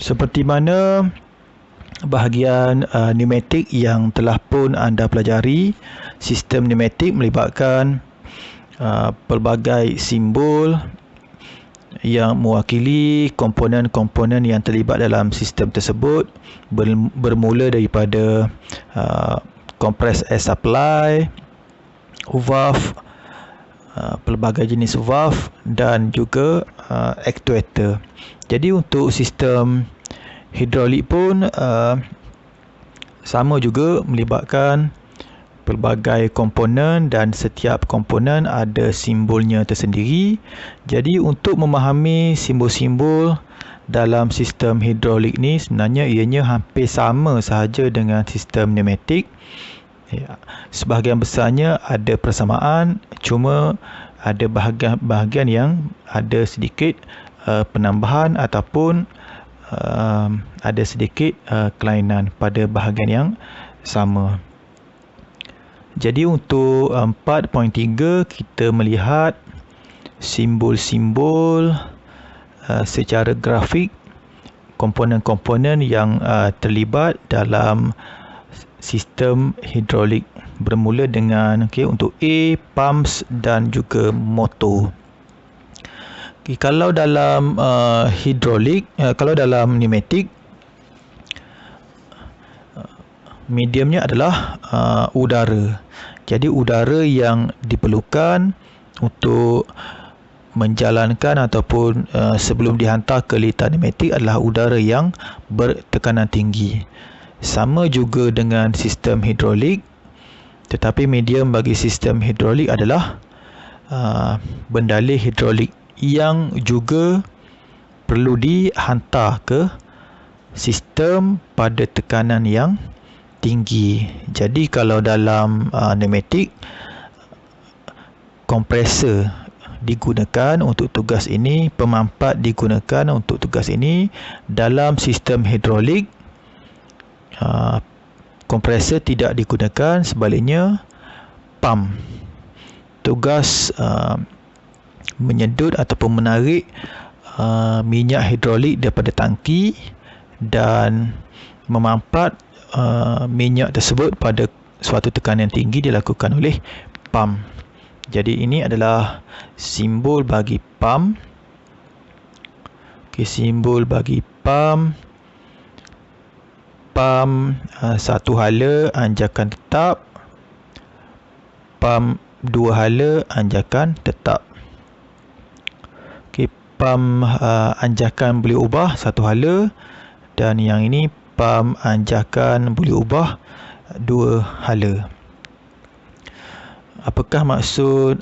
Seperti mana bahagian pneumatik yang telah pun anda pelajari, sistem pneumatik melibatkan pelbagai simbol yang mewakili komponen-komponen yang terlibat dalam sistem tersebut, bermula daripada compressed air supply, valve, pelbagai jenis valve dan juga actuator. Jadi untuk sistem hidrolik pun sama juga melibatkan pelbagai komponen dan setiap komponen ada simbolnya tersendiri. Jadi untuk memahami simbol-simbol dalam sistem hidrolik ni sebenarnya ianya hampir sama sahaja dengan sistem pneumatik. Sebahagian besarnya ada persamaan, cuma ada bahagian yang ada sedikit penambahan ataupun ada sedikit kelainan pada bahagian yang sama. Jadi untuk 4.3 kita melihat simbol-simbol secara grafik komponen-komponen yang terlibat dalam sistem hidrolik, bermula dengan untuk A, pumps dan juga motor. Kalau dalam hidrolik, kalau dalam pneumatik, mediumnya adalah udara. Jadi udara yang diperlukan untuk menjalankan ataupun sebelum dihantar ke litar pneumatik adalah udara yang bertekanan tinggi. Sama juga dengan sistem hidrolik, tetapi medium bagi sistem hidrolik adalah bendalih hidrolik yang juga perlu dihantar ke sistem pada tekanan yang tinggi. Jadi kalau dalam pneumatik, kompresor digunakan untuk tugas ini, pemampat digunakan untuk tugas ini. Dalam sistem hidrolik, kompresor tidak digunakan, sebaliknya pump tugas menyedut ataupun menarik minyak hidrolik daripada tangki dan memampat minyak tersebut pada suatu tekanan tinggi dilakukan oleh pump. Jadi ini adalah simbol bagi pump. Simbol bagi pump. Pump satu hala anjakan tetap. Pump dua hala anjakan tetap. Pump anjakan boleh ubah satu hala, dan yang ini pump anjakan boleh ubah dua hala. Apakah maksud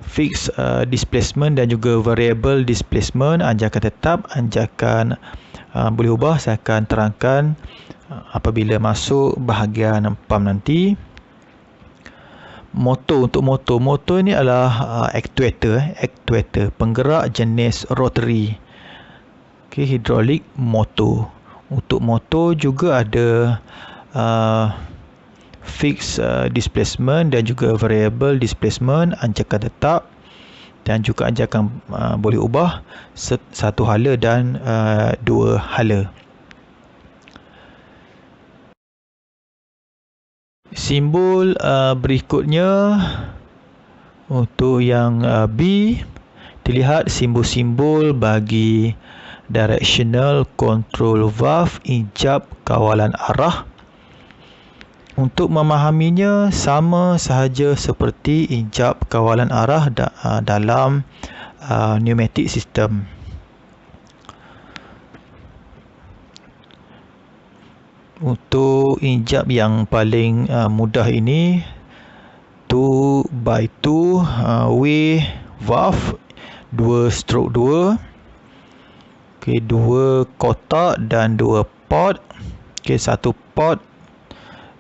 fixed displacement dan juga variable displacement, anjakan tetap, anjakan boleh ubah? Saya akan terangkan apabila masuk bahagian pump nanti. Motor, untuk motor ini adalah actuator penggerak jenis rotary. Hidrolik motor. Untuk motor juga ada fixed displacement dan juga variable displacement, anjakan tetap dan juga anjakan boleh ubah satu hala dan dua hala. Simbol berikutnya untuk yang B, terlihat simbol-simbol bagi directional control valve, injap kawalan arah. Untuk memahaminya sama sahaja seperti injap kawalan arah dalam pneumatic system. Untuk injap yang paling mudah ini 2x2 way valve, 2 stroke 2. Dua kotak dan dua port. Satu port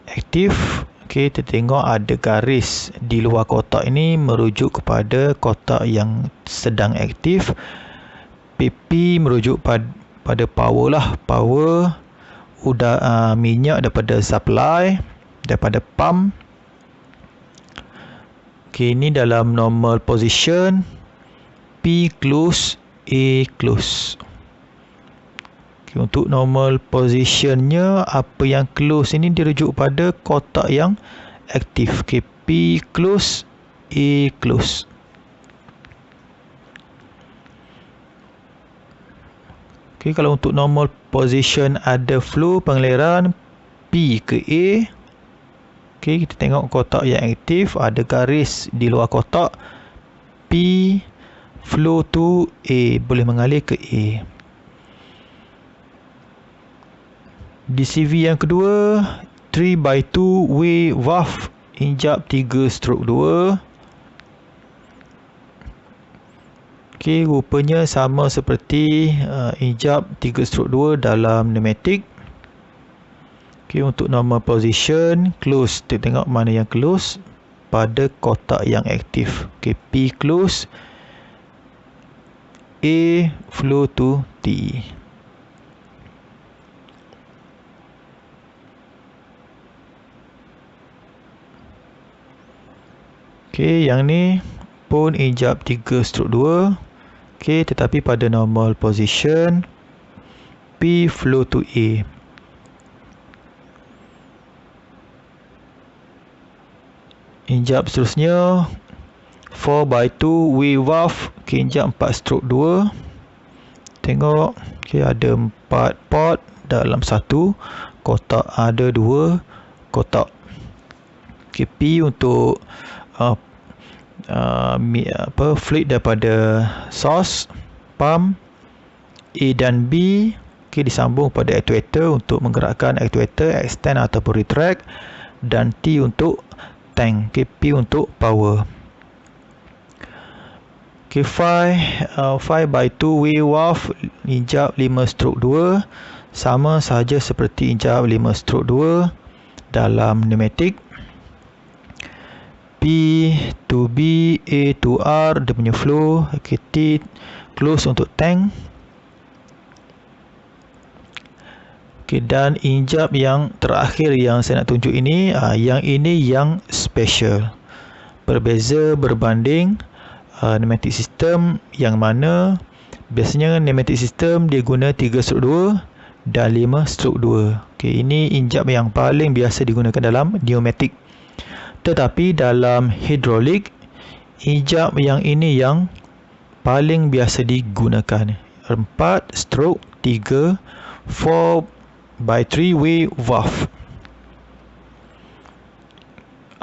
aktif. Kita tengok ada garis di luar kotak ini merujuk kepada kotak yang sedang aktif. PP merujuk pada power lah, power minyak daripada supply, daripada pump. Ini dalam normal position. P close, A close. Okay, untuk normal positionnya, apa yang close ini dirujuk pada kotak yang aktif. Okay, P close, A close. Okay, kalau untuk normal position ada flow pengaliran P ke A. Okay, kita tengok kotak yang aktif, ada garis di luar kotak. P flow to A, boleh mengalir ke A. DCV yang kedua, 3/2 way valve, injap 3 stroke 2. Okay, rupanya sama seperti injap 3 stroke 2 dalam pneumatik. Okay, untuk normal position, close, kita tengok mana yang close pada kotak yang aktif. Okay, P close, A flow to T. Okay, yang ni pun injap 3 stroke 2. Okay, tetapi pada normal position, P flow to A. Injap seterusnya 4/2 way valve. Okay, injap 4 stroke 2. Tengok, okay, ada 4 port dalam satu kotak, ada 2 kotak. Okay, P untuk fluid daripada source pump. A dan B, okay, disambung pada actuator untuk menggerakkan actuator, extend ataupun retract. Dan T untuk tank. Okay, P untuk power. Okay, 5/2 way valve, injap 5 stroke 2. Sama sahaja seperti injap 5 stroke 2 dalam pneumatik. P to B, A to R, dia punya flow. Okay, T close untuk tank. Okay, dan injap yang terakhir yang saya nak tunjuk ini, yang ini yang special. Berbeza berbanding pneumatic system yang mana biasanya pneumatic system dia guna 3 stroke 2 dan 5 stroke 2. Okay, ini injap yang paling biasa digunakan dalam pneumatic. Tetapi dalam hidrolik, injap yang ini yang paling biasa digunakan. 4 stroke 3, 4/3 way valve.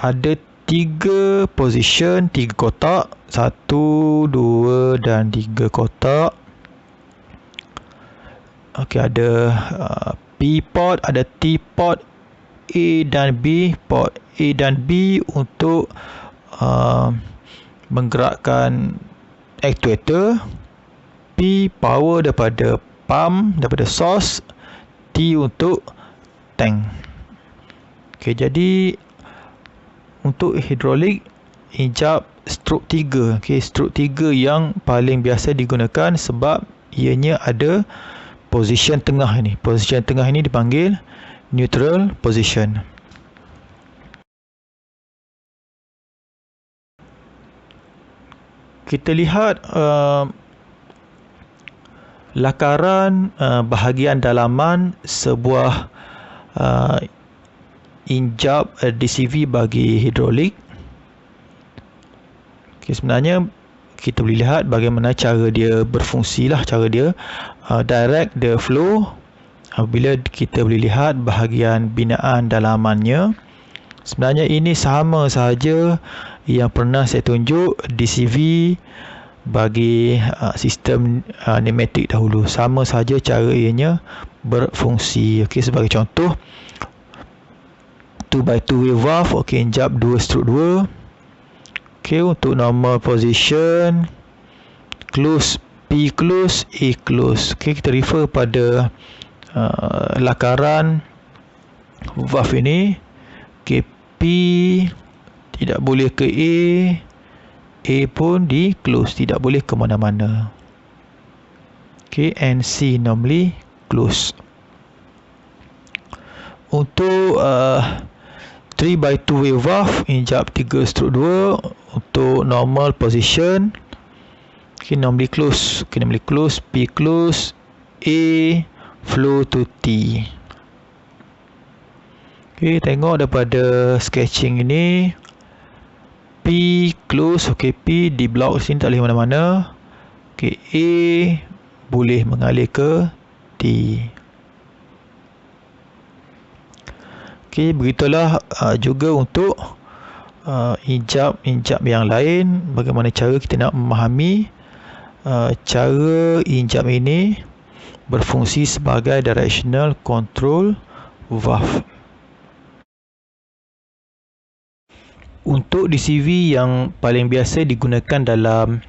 Ada 3 position, 3 kotak, 1, 2 dan 3 kotak. Okey, ada P port, ada T port, A dan B port. A dan B untuk menggerakkan actuator. P power daripada pump, daripada source. T untuk tank. Okey, jadi untuk hidrolik, injap stroke 3. Okey, stroke 3 yang paling biasa digunakan sebab ianya ada position tengah ini. Position tengah ini dipanggil neutral position. Kita lihat lakaran bahagian dalaman sebuah injap DCV bagi hidrolik. Okay, sebenarnya kita boleh lihat bagaimana cara dia berfungsi lah, cara dia direct the flow. Apabila kita boleh lihat bahagian binaan dalamannya, sebenarnya ini sama sahaja yang pernah saya tunjuk DCV bagi sistem pneumatik dahulu. Sama sahaja cara ianya berfungsi. Okey, sebagai contoh 2/2 way valve, okey, injap 2 stroke 2. Okey, untuk normal position, close, P close, A close. Okey, kita refer pada lakaran valve ini. Okey, P tidak boleh ke A pun di close, tidak boleh ke mana-mana. Okey, and C normally close. Untuk 3/2 way valve, injap 3 stroke 2 untuk normal position. Okay, normally close. Okay, normally close, P close, A flow to T. Okay, tengok daripada sketching ini, P close. Okay, P di blok sini tak boleh mana-mana. Okay, A boleh mengalir ke T. Okay, begitulah juga untuk injap yang lain. Bagaimana cara kita nak memahami cara injap ini berfungsi sebagai directional control valve. Untuk DCV yang paling biasa digunakan dalam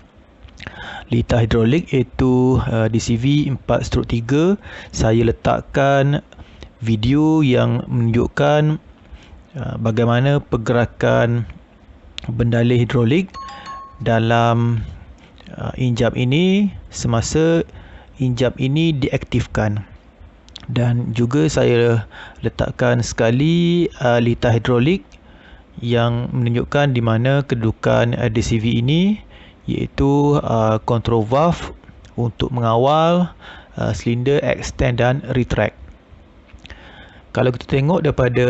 litar hidrolik iaitu DCV 4/3, saya letakkan video yang menunjukkan bagaimana pergerakan bendalih hidrolik dalam injap ini semasa injap ini diaktifkan. Dan juga saya letakkan sekali litar hidrolik yang menunjukkan di mana kedudukan DCV ini, iaitu control valve untuk mengawal silinder extend dan retract. Kalau kita tengok daripada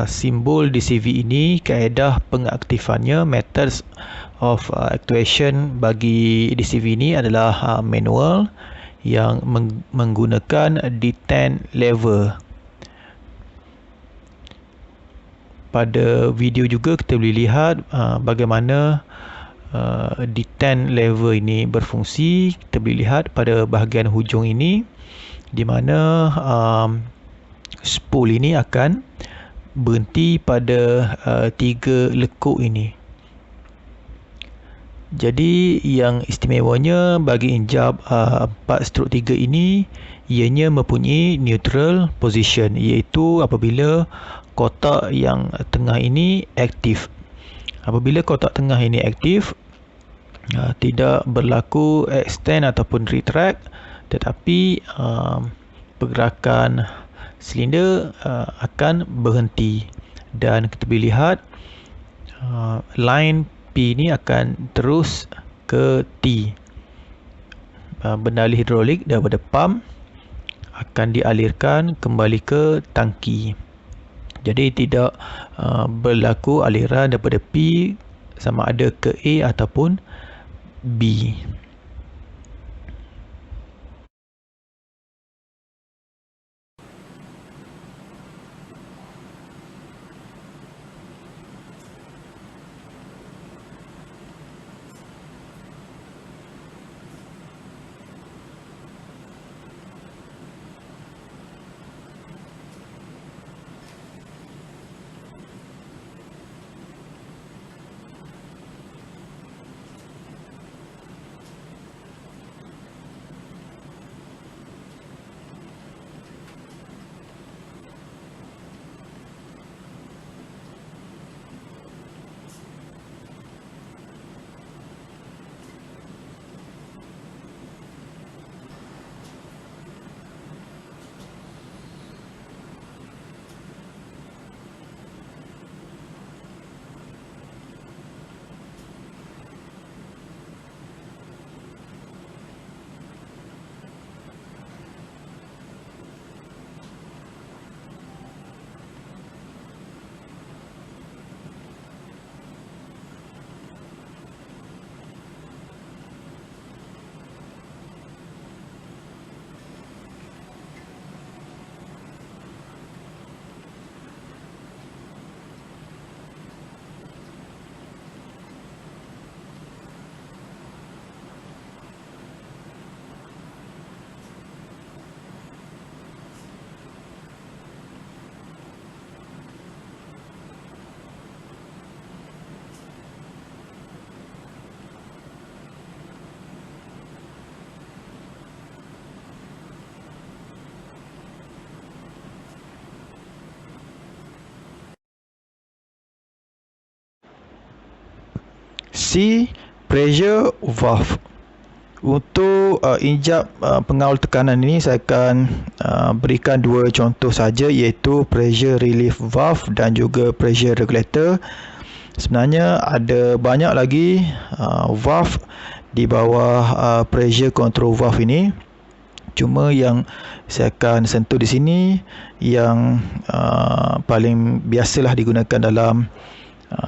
simbol DCV ini, kaedah pengaktifannya, methods of actuation bagi DCV ini adalah manual yang menggunakan detent lever. Pada video juga kita boleh lihat bagaimana detent lever ini berfungsi. Kita boleh lihat pada bahagian hujung ini di mana spool ini akan berhenti pada 3 lekuk ini. Jadi yang istimewanya bagi injap 4/3 ini, ianya mempunyai neutral position, iaitu apabila kotak yang tengah ini aktif. Apabila kotak tengah ini aktif, tidak berlaku extend ataupun retract, tetapi pergerakan silinder akan berhenti. Dan kita boleh lihat line P ini akan terus ke T. Bendalih hidrolik daripada pump akan dialirkan kembali ke tangki. Jadi tidak berlaku aliran daripada P sama ada ke A ataupun B. C. Pressure valve. Untuk injap pengawal tekanan ini, saya akan berikan 2 contoh saja, iaitu pressure relief valve dan juga pressure regulator. Sebenarnya ada banyak lagi valve di bawah pressure control valve ini. Cuma yang saya akan sentuh di sini yang paling biasalah digunakan dalam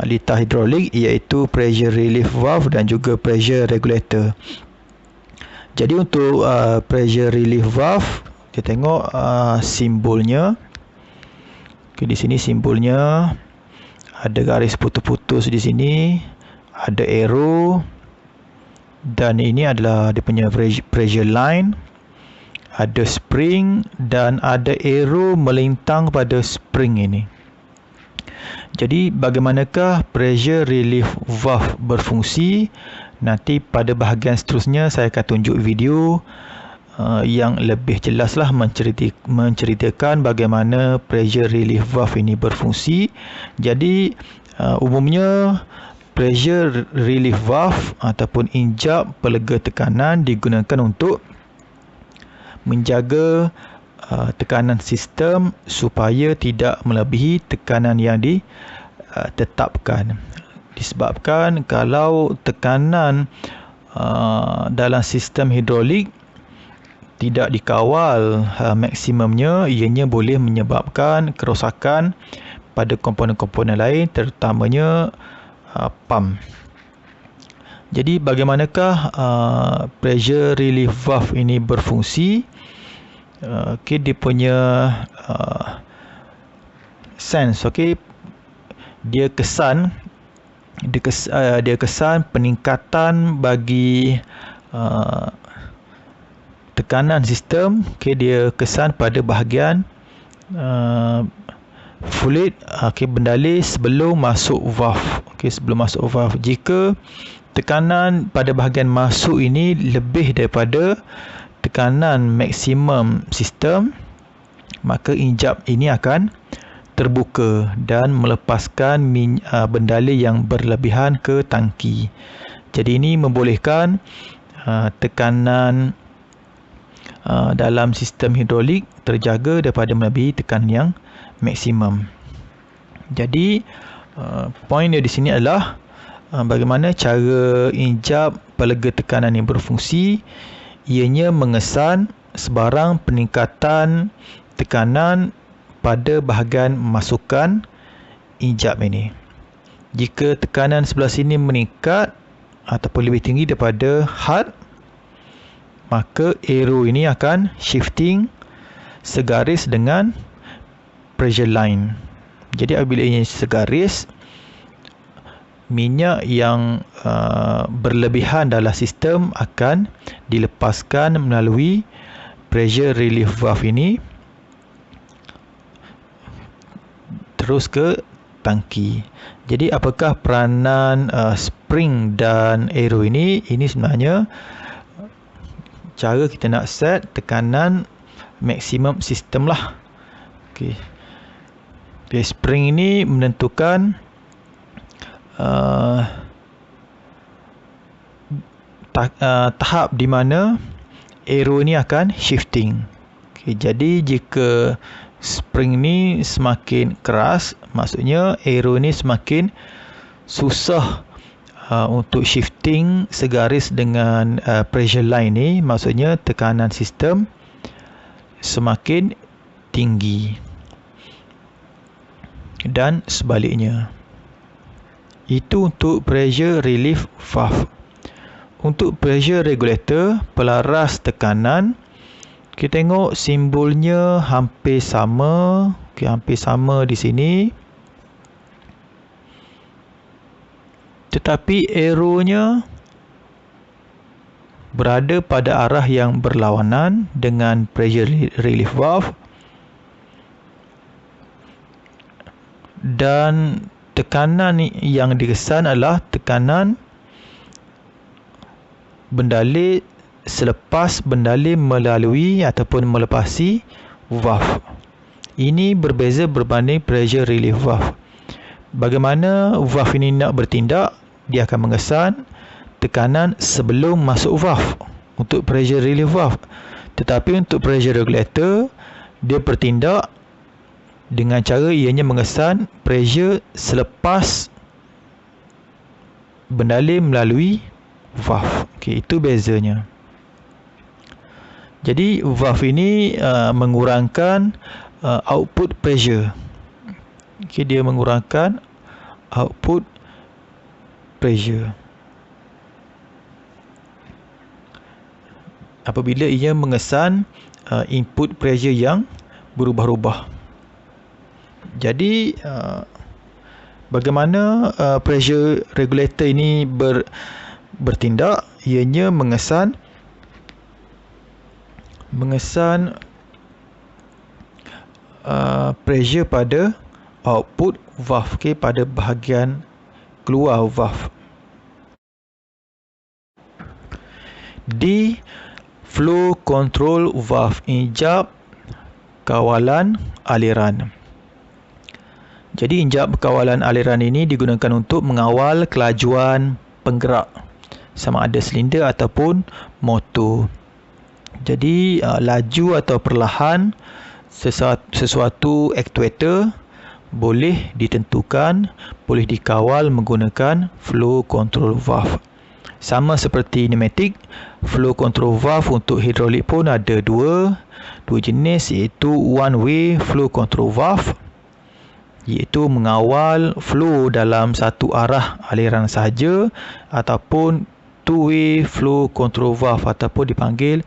litar hidrolik, iaitu pressure relief valve dan juga pressure regulator. Jadi untuk pressure relief valve, kita tengok simbolnya. Okay, di sini simbolnya ada garis putus-putus di sini, ada arrow, dan ini adalah dia punya pressure line, ada spring dan ada arrow melintang pada spring ini. Jadi bagaimanakah pressure relief valve berfungsi? Nanti pada bahagian seterusnya saya akan tunjuk video yang lebih jelaslah menceritakan bagaimana pressure relief valve ini berfungsi. Jadi umumnya pressure relief valve ataupun injap pelega tekanan digunakan untuk menjaga tekanan sistem supaya tidak melebihi tekanan yang ditetapkan. Disebabkan kalau tekanan dalam sistem hidrolik tidak dikawal maksimumnya, ianya boleh menyebabkan kerosakan pada komponen-komponen lain, terutamanya pump. Jadi bagaimanakah pressure relief valve ini berfungsi? Okay, dia punya sense, okay, dia kesan peningkatan bagi tekanan sistem. Okay, dia kesan pada bahagian fluid, bendalih sebelum masuk valve. Okay, sebelum masuk valve, jika tekanan pada bahagian masuk ini lebih daripada tekanan maksimum sistem, maka injap ini akan terbuka dan melepaskan bendalih yang berlebihan ke tangki. Jadi ini membolehkan tekanan dalam sistem hidrolik terjaga daripada melebihi tekanan yang maksimum. Jadi poin dia di sini adalah bagaimana cara injap pelega tekanan yang berfungsi. Ianya mengesan sebarang peningkatan tekanan pada bahagian masukan injap ini. Jika tekanan sebelah sini meningkat ataupun lebih tinggi daripada had, maka arrow ini akan shifting segaris dengan pressure line. Jadi apabila ini segaris, minyak yang berlebihan dalam sistem akan dilepaskan melalui pressure relief valve ini terus ke tangki. Jadi apakah peranan spring dan arrow ini? Ini sebenarnya cara kita nak set tekanan maksimum sistem lah. Okay. Spring ini menentukan tahap di mana arrow ni akan shifting. Okay, jadi jika spring ni semakin keras, maksudnya arrow ni semakin susah untuk shifting segaris dengan pressure line ni, maksudnya tekanan sistem semakin tinggi, dan sebaliknya. Itu untuk pressure relief valve. Untuk pressure regulator, pelaras tekanan, kita tengok simbolnya hampir sama. Okay, hampir sama di sini. Tetapi arrow-nya berada pada arah yang berlawanan dengan pressure relief valve. Dan tekanan yang dikesan adalah tekanan bendalih selepas bendalih melalui ataupun melepasi valve. Ini berbeza berbanding pressure relief valve. Bagaimana valve ini nak bertindak? Dia akan mengesan tekanan sebelum masuk valve untuk pressure relief valve. Tetapi untuk pressure regulator, dia bertindak dengan cara ianya mengesan pressure selepas bendalih melalui valve. Okey, itu bezanya. Jadi valve ini mengurangkan output pressure. Okey, dia mengurangkan output pressure apabila ia mengesan input pressure yang berubah-ubah. Jadi bagaimana pressure regulator ini bertindak? Ianya mengesan pressure pada output valve, pada bahagian keluar valve. Di flow control valve injap kawalan aliran. Jadi injap kawalan aliran ini digunakan untuk mengawal kelajuan penggerak sama ada silinder ataupun motor. Jadi laju atau perlahan sesuatu actuator boleh ditentukan, boleh dikawal menggunakan flow control valve. Sama seperti pneumatik, flow control valve untuk hidrolik pun ada dua jenis, iaitu one way flow control valve, iaitu mengawal flow dalam satu arah aliran sahaja, ataupun two way flow control valve ataupun dipanggil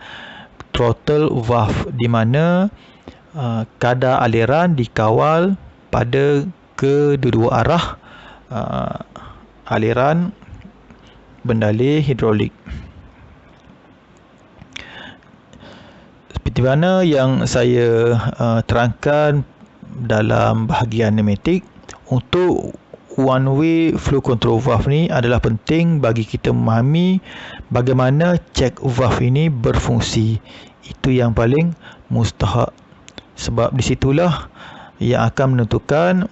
throttle valve, di mana kadar aliran dikawal pada kedua-dua arah aliran bendalih hidrolik. Seperti mana yang saya terangkan dalam bahagian pneumatik, untuk one way flow control valve ni adalah penting bagi kita memahami bagaimana check valve ini berfungsi. Itu yang paling mustahak, sebab disitulah yang akan menentukan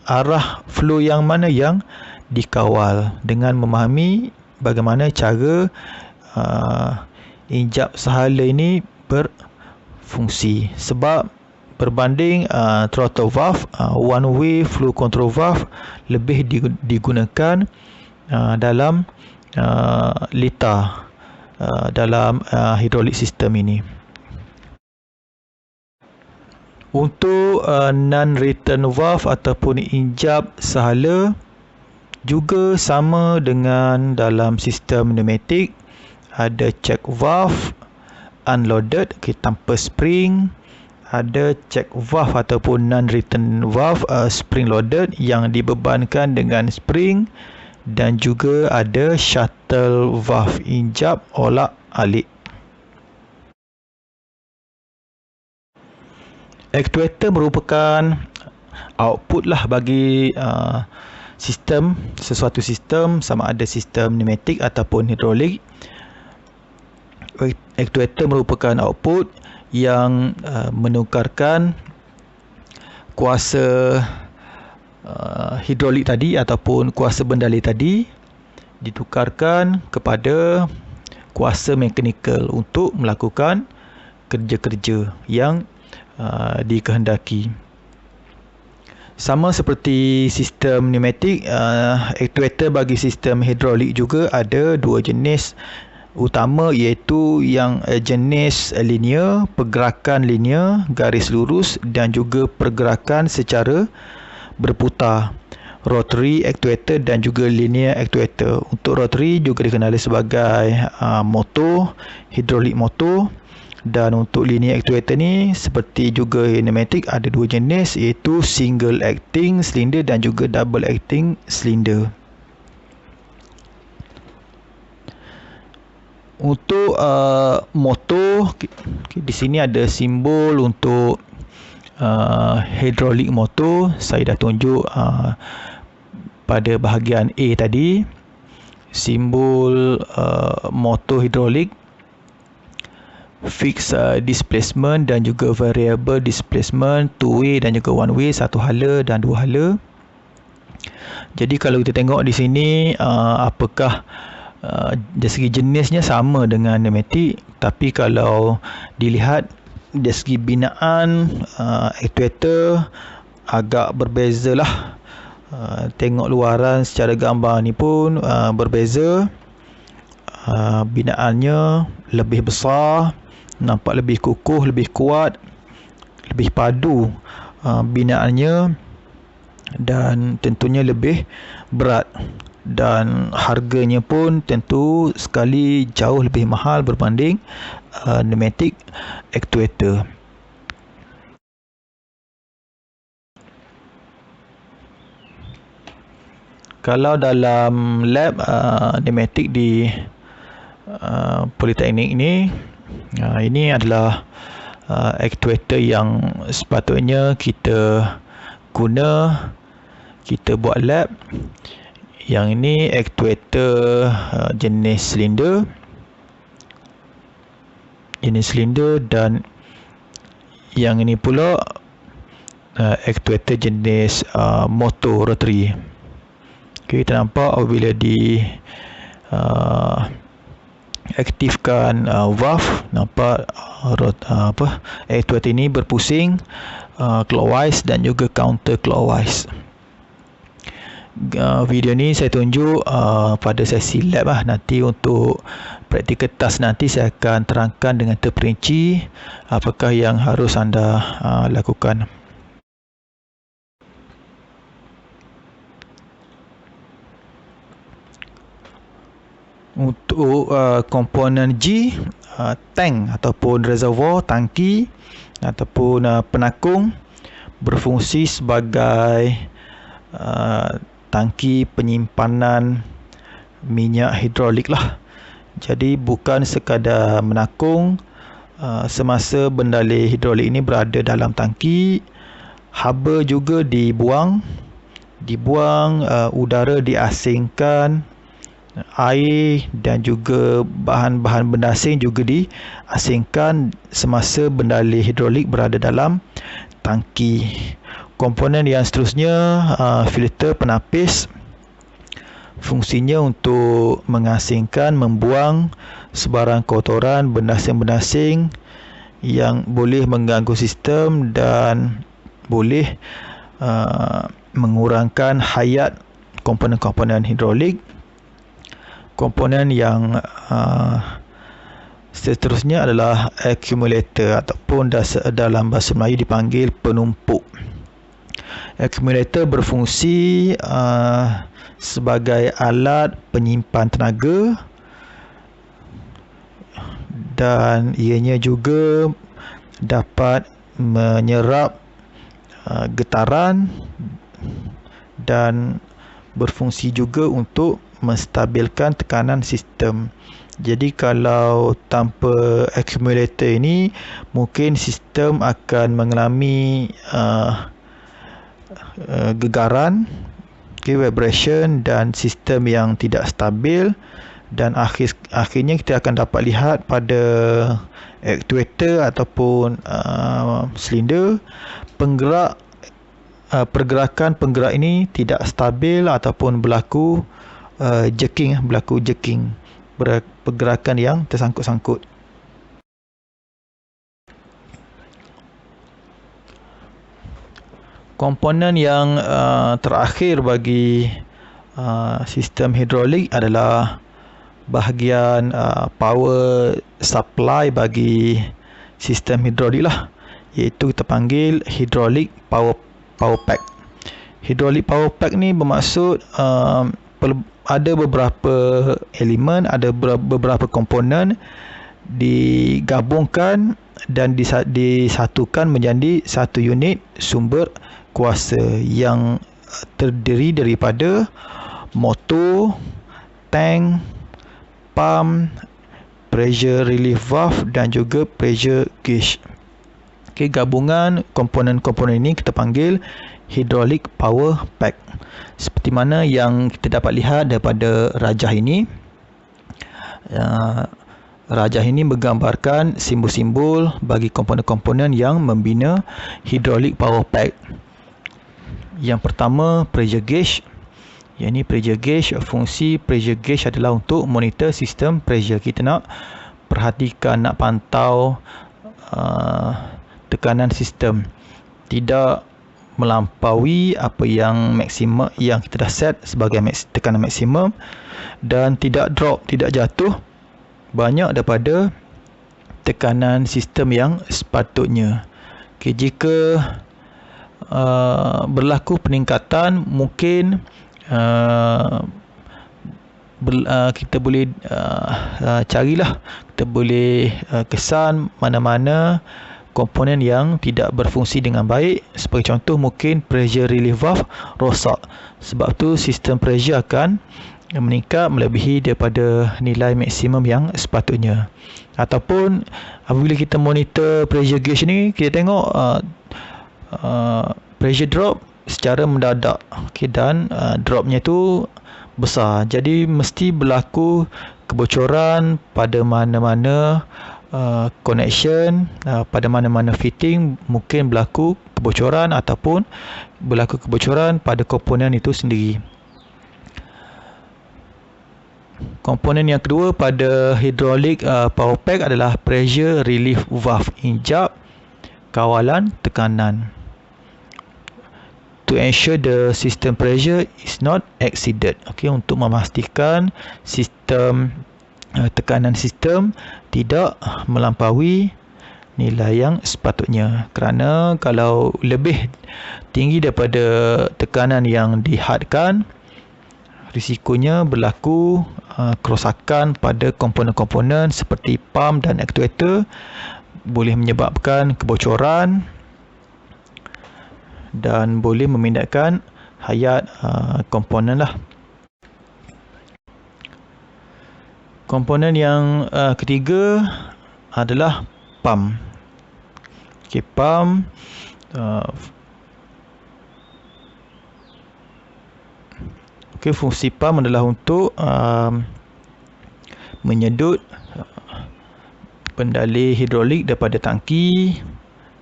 arah flow yang mana yang dikawal, dengan memahami bagaimana cara injap sahala ini berfungsi. Sebab berbanding throttle valve, one way flow control valve lebih digunakan dalam litar dalam hidrolik sistem ini. Untuk non-return valve ataupun injap sahala juga sama dengan dalam sistem pneumatik. Ada check valve unloaded, tanpa spring. Ada check valve ataupun non-return valve spring loaded yang dibebankan dengan spring. Dan juga ada shuttle valve injap olak-alik. Actuator merupakan output lah bagi sesuatu sistem, sama ada sistem pneumatik ataupun hidrolik. Actuator merupakan output yang menukarkan kuasa hidrolik tadi ataupun kuasa bendalih tadi ditukarkan kepada kuasa mekanikal untuk melakukan kerja-kerja yang dikehendaki. Sama seperti sistem pneumatik, actuator bagi sistem hidrolik juga ada dua jenis utama, iaitu yang jenis linear, pergerakan linear garis lurus, dan juga pergerakan secara berputar, rotary actuator dan juga linear actuator. Untuk rotary juga dikenali sebagai motor, hidrolik motor. Dan untuk linear actuator ni seperti juga pneumatik ada dua jenis, iaitu single acting cylinder dan juga double acting cylinder. Untuk motor, di sini ada simbol untuk hidrolik motor. Saya dah tunjuk pada bahagian A tadi, simbol motor hidrolik, fixed displacement dan juga variable displacement, two way dan juga one way, satu hala dan dua hala. Jadi kalau kita tengok di sini, apakah dari segi jenisnya sama dengan pneumatik, tapi kalau dilihat dari segi binaan actuator agak berbeza lah. Tengok luaran secara gambar ni pun berbeza. binaannya lebih besar, nampak lebih kukuh, lebih kuat, lebih padu binaannya, dan tentunya lebih berat, dan harganya pun tentu sekali jauh lebih mahal berbanding pneumatic actuator. Kalau dalam lab pneumatik di Politeknik ini, ini adalah actuator yang sepatutnya kita guna, kita buat lab. Yang ini actuator jenis silinder, dan yang ini pula actuator jenis motor rotary. Okay, kita nampak apabila di aktifkan valve, nampak actuator ini berpusing clockwise dan juga counter clockwise. Video ni saya tunjuk pada sesi lab lah. Nanti untuk praktikal task nanti saya akan terangkan dengan terperinci apakah yang harus anda lakukan. Untuk komponen G, tank ataupun reservoir, tangki ataupun penakung, berfungsi sebagai tangki penyimpanan minyak hidrolik lah. Jadi bukan sekadar menakung, semasa bendalih hidrolik ini berada dalam tangki, haba juga dibuang, udara diasingkan, air dan juga bahan-bahan benda asing juga diasingkan semasa bendalih hidrolik berada dalam tangki. Komponen yang seterusnya, filter penapis, fungsinya untuk mengasingkan, membuang sebarang kotoran, benda asing yang boleh mengganggu sistem dan boleh mengurangkan hayat komponen-komponen hidrolik. Komponen yang seterusnya adalah accumulator ataupun dalam bahasa Melayu dipanggil penumpuk. Accumulator berfungsi sebagai alat penyimpan tenaga, dan ianya juga dapat menyerap getaran dan berfungsi juga untuk menstabilkan tekanan sistem. Jadi kalau tanpa accumulator ini, mungkin sistem akan mengalami gegaran, vibration dan sistem yang tidak stabil, dan akhirnya kita akan dapat lihat pada actuator ataupun silinder, pergerakan penggerak ini tidak stabil ataupun berlaku jerking, pergerakan yang tersangkut-sangkut. Komponen yang terakhir bagi sistem hidrolik adalah bahagian power supply bagi sistem hidrolik lah, iaitu kita panggil hydraulic power pack. Hydraulic power pack ni bermaksud ada beberapa elemen, ada beberapa komponen digabungkan dan disatukan menjadi satu unit sumber kuasa yang terdiri daripada motor, tank, pump, pressure relief valve dan juga pressure gauge. Okay, gabungan komponen-komponen ini kita panggil hydraulic power pack. Seperti mana yang kita dapat lihat daripada rajah ini. Rajah ini menggambarkan simbol-simbol bagi komponen-komponen yang membina hydraulic power pack. Yang pertama, pressure gauge. Yang ini pressure gauge, fungsi pressure gauge adalah untuk monitor sistem pressure. Kita nak perhatikan, nak pantau tekanan sistem, tidak melampaui apa yang kita dah set sebagai tekanan maksimum, dan tidak drop, tidak jatuh banyak daripada tekanan sistem yang sepatutnya. Jika berlaku peningkatan, mungkin kita boleh carilah, kita boleh kesan mana-mana komponen yang tidak berfungsi dengan baik. Sebagai contoh, mungkin pressure relief valve rosak. Sebab tu sistem pressure akan meningkat melebihi daripada nilai maksimum yang sepatutnya. Ataupun apabila kita monitor pressure gauge ni, kita tengok pressure drop secara mendadak, dan dropnya tu besar. Jadi mesti berlaku kebocoran pada mana-mana connection, pada mana-mana fitting mungkin berlaku kebocoran, ataupun berlaku kebocoran pada komponen itu sendiri. Komponen yang kedua pada hydraulic power pack adalah pressure relief valve injap, kawalan tekanan, to ensure the system pressure is not exceeded. Untuk memastikan sistem tekanan sistem tidak melampaui nilai yang sepatutnya. Kerana kalau lebih tinggi daripada tekanan yang dihadkan, risikonya berlaku kerosakan pada komponen-komponen seperti pump dan actuator, boleh menyebabkan kebocoran dan boleh memindahkan hayat komponen lah. Komponen yang ketiga adalah pump. Pump fungsi pump adalah untuk menyedut pendalih hidrolik daripada tangki.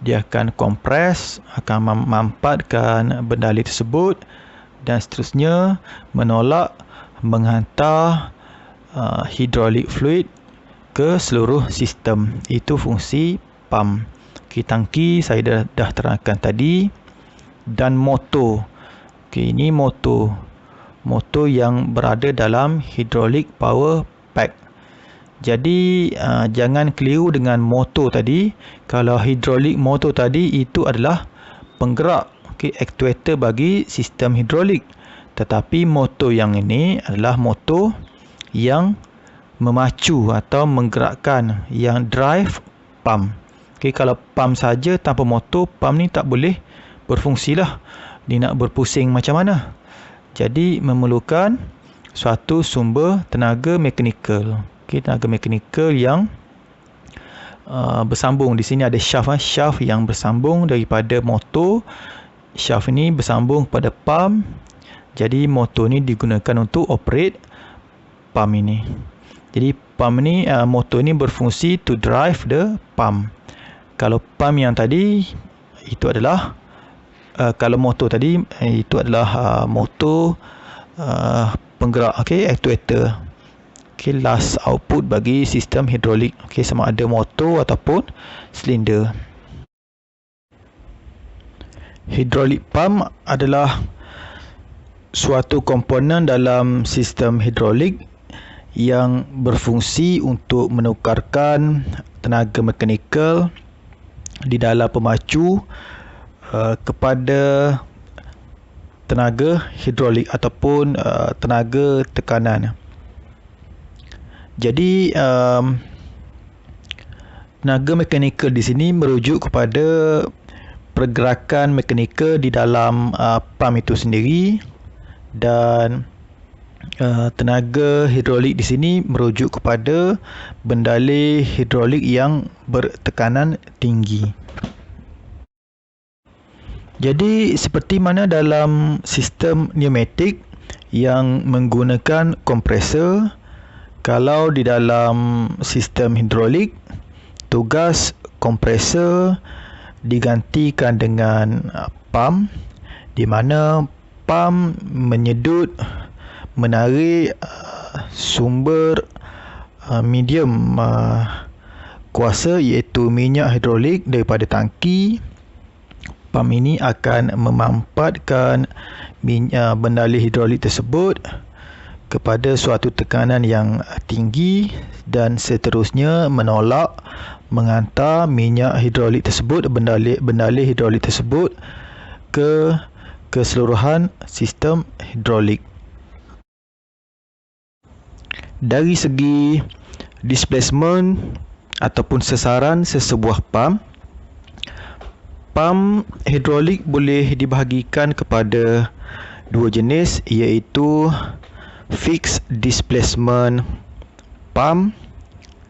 Dia akan kompres, akan memampatkan bendalih tersebut dan seterusnya menolak menghantar hidrolik fluid ke seluruh sistem. Itu fungsi pump. Tangki saya dah terangkan tadi, dan motor. Ini motor yang berada dalam hydraulic power pack. Jadi jangan keliru dengan motor tadi. Kalau hydraulic motor tadi itu adalah penggerak, actuator bagi sistem hidrolik. Tetapi motor yang ini adalah motor yang memacu atau menggerakkan, yang drive pump. Kalau pump saja tanpa motor, pump ni tak boleh berfungsi lah. Dia nak berpusing macam mana? Jadi memerlukan suatu sumber tenaga mekanikal. Tenaga mekanikal yang bersambung. Di sini ada shaft yang bersambung daripada motor. Shaft ini bersambung pada pump. Jadi motor ni digunakan untuk operate pump ini. Jadi pump ni, motor ni berfungsi to drive the pump. Kalau pump yang tadi itu adalah kalau motor tadi itu adalah motor penggerak, actuator. Last output bagi sistem hidrolik, sama ada motor ataupun silinder. Hidrolik pump adalah suatu komponen dalam sistem hidrolik yang berfungsi untuk menukarkan tenaga mekanikal di dalam pemacu kepada tenaga hidrolik ataupun tenaga tekanan. Jadi tenaga mekanikal di sini merujuk kepada pergerakan mekanikal di dalam pump itu sendiri, dan tenaga hidrolik di sini merujuk kepada bendalih hidrolik yang bertekanan tinggi. Jadi seperti mana dalam sistem pneumatik yang menggunakan kompresor, kalau di dalam sistem hidrolik tugas kompresor digantikan dengan pump, di mana pump menyedut, menarik sumber medium kuasa iaitu minyak hidrolik daripada tangki. Pump ini akan memampatkan bendalih hidrolik tersebut kepada suatu tekanan yang tinggi dan seterusnya menolak menghantar minyak hidrolik tersebut, bendalih hidrolik tersebut ke keseluruhan sistem hidrolik. Dari segi displacement ataupun sasaran sesebuah pam hidrolik boleh dibahagikan kepada dua jenis, iaitu fixed displacement pump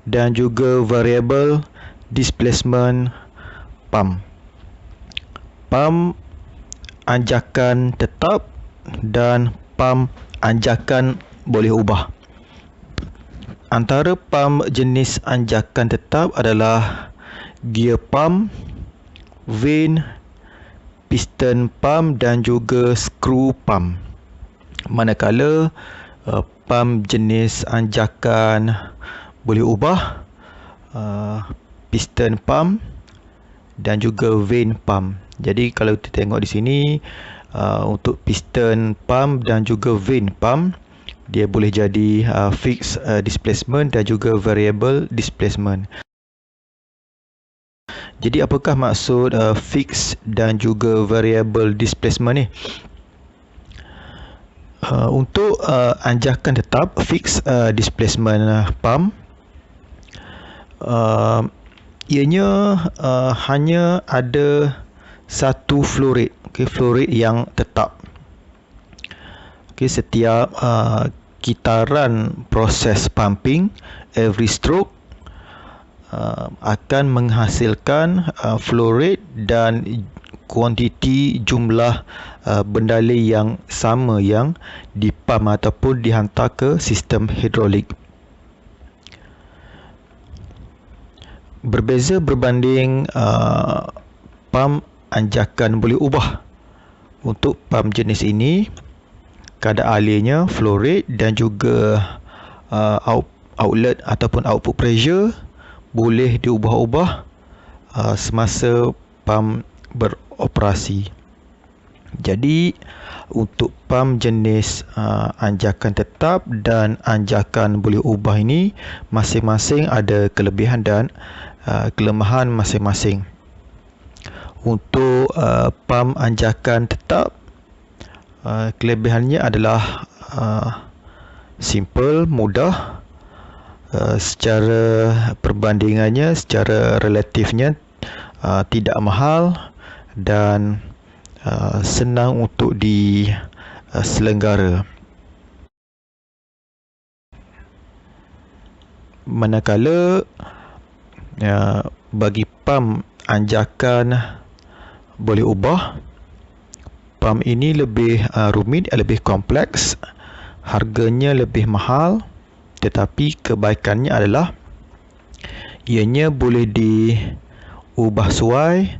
dan juga variable displacement pump. Pump anjakan tetap dan pump anjakan boleh ubah. Antara pump jenis anjakan tetap adalah gear pump, vane, piston pump dan juga screw pump. Manakala pump jenis anjakan boleh ubah, piston pump dan juga vane pump. Jadi kalau kita tengok di sini, untuk piston pump dan juga vane pump, dia boleh jadi fixed displacement dan juga variable displacement. Jadi apakah maksud fixed dan juga variable displacement ni? Untuk anjakan tetap fixed displacement pump, ianya hanya ada satu flow rate, flow rate yang tetap. Setiap kitaran proses pumping, every stroke akan menghasilkan flow rate dan kuantiti jumlah bendalih yang sama yang dipump ataupun dihantar ke sistem hidrolik. Berbeza berbanding pump anjakan boleh ubah. Untuk pump jenis ini, kadar alirnya, flow rate dan juga outlet ataupun output pressure boleh diubah-ubah semasa pump beroperasi. Jadi untuk pump jenis anjakan tetap dan anjakan boleh ubah ini masing-masing ada kelebihan dan kelemahan masing-masing. Untuk pump anjakan tetap, kelebihannya adalah simple, mudah, secara perbandingannya, secara relatifnya tidak mahal dan senang untuk diselenggara. Manakala bagi pump anjakan boleh ubah, pump ini lebih rumit, lebih kompleks, harganya lebih mahal, tetapi kebaikannya adalah ianya boleh diubah suai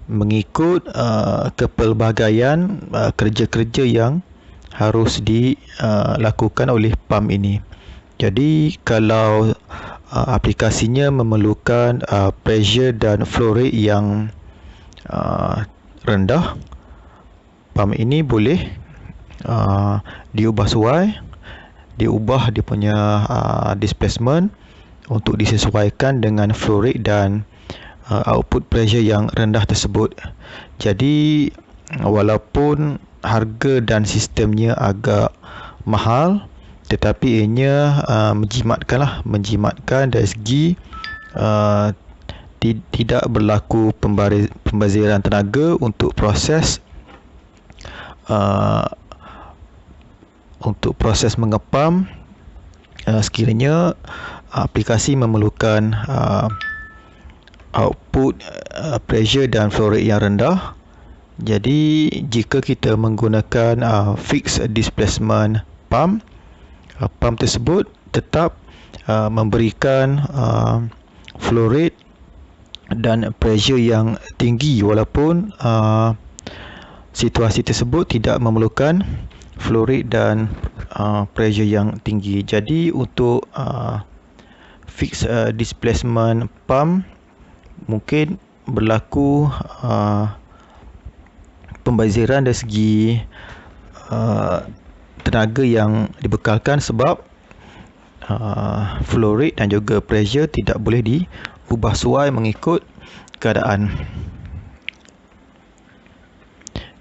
mengikut kepelbagaian kerja-kerja yang harus dilakukan oleh pump ini. Jadi kalau aplikasinya memerlukan pressure dan flow rate yang rendah, pump ini boleh diubah suai, diubah dia punya displacement untuk disesuaikan dengan flow rate dan output pressure yang rendah tersebut. Jadi walaupun harga dan sistemnya agak mahal, tetapi ianya menjimatkan dari segi tidak berlaku pembaziran tenaga untuk proses mengepam sekiranya aplikasi memerlukan output pressure dan flow rate yang rendah. Jadi jika kita menggunakan fixed displacement pump tersebut tetap memberikan flow rate dan pressure yang tinggi walaupun situasi tersebut tidak memerlukan flow rate dan pressure yang tinggi. Jadi untuk fixed displacement pump mungkin berlaku pembaziran dari segi tenaga yang dibekalkan sebab flow rate dan juga pressure tidak boleh diubah suai mengikut keadaan.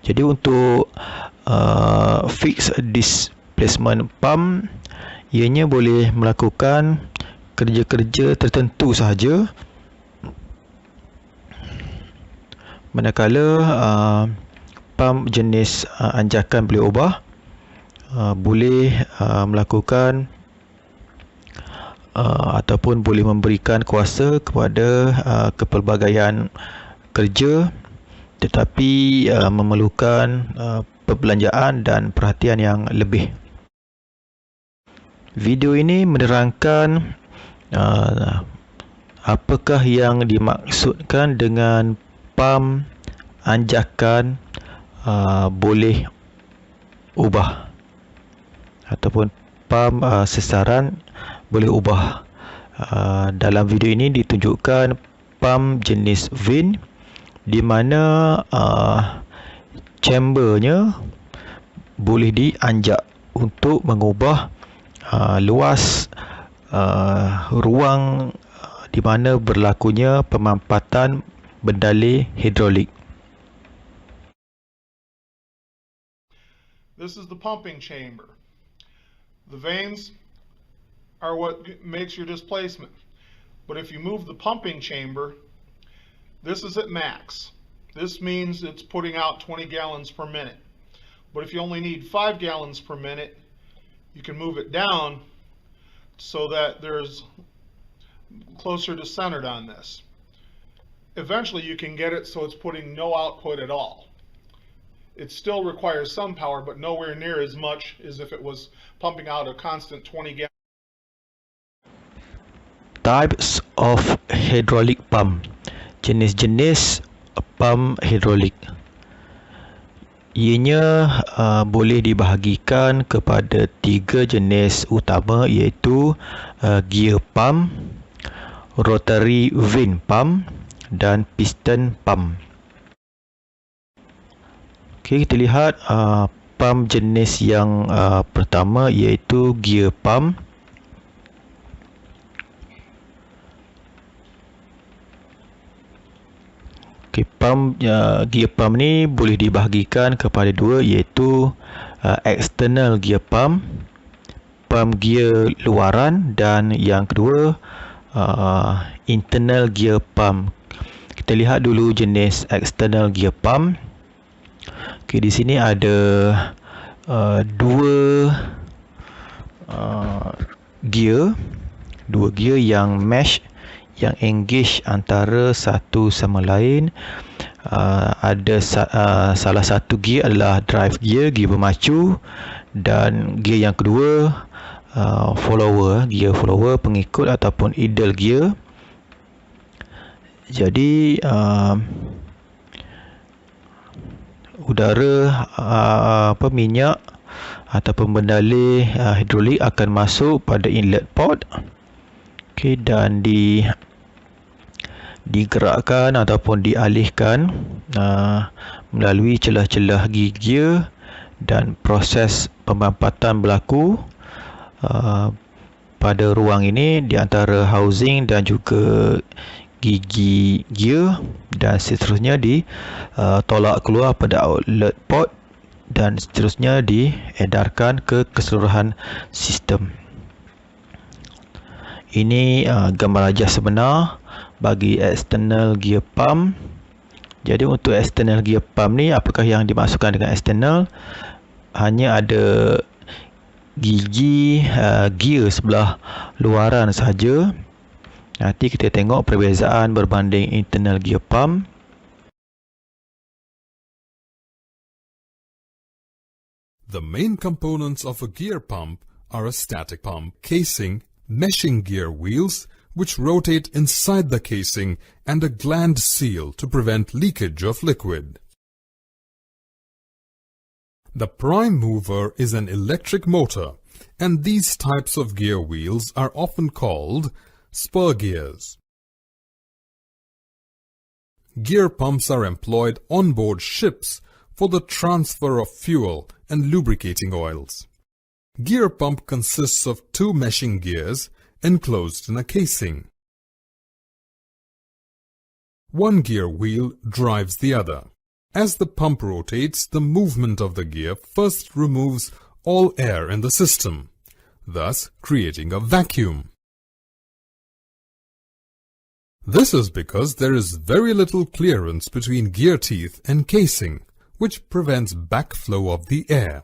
Jadi untuk fixed displacement pump, ianya boleh melakukan kerja-kerja tertentu sahaja, manakala pump jenis anjakan boleh ubah, boleh melakukan ataupun boleh memberikan kuasa kepada kepelbagaian kerja, tetapi memerlukan perbelanjaan dan perhatian yang lebih. Video ini menerangkan apakah yang dimaksudkan dengan pump anjakan boleh ubah ataupun pump sesaran boleh ubah. Dalam video ini ditunjukkan pump jenis vane di mana chambernya boleh dianjak untuk mengubah luas ruang di mana berlakunya pemampatan bendalih hidrolik. This is the pumping chamber. The vanes are what makes your displacement. But if you move the pumping chamber, this is at max. This means it's putting out 20 gallons per minute. But if you only need 5 gallons per minute, you can move it down so that there's closer to centered on this. Eventually you can get it so it's putting no output at all. It still requires some power, but nowhere near as much as if it was pumping out a constant 20 gallons. Types of hydraulic pump. Jenis-jenis pump hidrolik. Ianya boleh dibahagikan kepada 3 jenis utama, iaitu gear pump, rotary vane pump dan piston pump. Okey, kita lihat pump jenis yang pertama, iaitu gear pump. Okay, gear pump ni boleh dibahagikan kepada 2, iaitu external gear pump, pump gear luaran, dan yang kedua internal gear pump. Kita lihat dulu jenis external gear pump. Okay, di sini ada 2 gear yang mesh, yang engage antara satu sama lain. Ada salah satu gear adalah drive gear, gear bermacu, dan gear yang kedua gear follower, pengikut ataupun idle gear. Jadi udara minyak ataupun bendalih hidrolik akan masuk pada inlet port. Okey, dan digerakkan ataupun dialihkan melalui celah-celah gear, dan proses pemampatan berlaku pada ruang ini di antara housing dan juga gigi gear, dan seterusnya ditolak keluar pada outlet port dan seterusnya diedarkan ke keseluruhan sistem. Ini gambar rajah sebenar bagi external gear pump. Jadi untuk external gear pump ni, apakah yang dimasukkan dengan external? Hanya ada gigi gear sebelah luaran sahaja. Nanti kita tengok perbezaan berbanding internal gear pump. The main components of a gear pump are a static pump, casing, meshing gear wheels, which rotate inside the casing, and a gland seal to prevent leakage of liquid. The prime mover is an electric motor, and these types of gear wheels are often called spur gears. Gear pumps are employed on board ships for the transfer of fuel and lubricating oils. Gear pump consists of two meshing gears enclosed in a casing. One gear wheel drives the other. As the pump rotates, the movement of the gear first removes all air in the system, thus creating a vacuum. This is because there is very little clearance between gear teeth and casing, which prevents backflow of the air.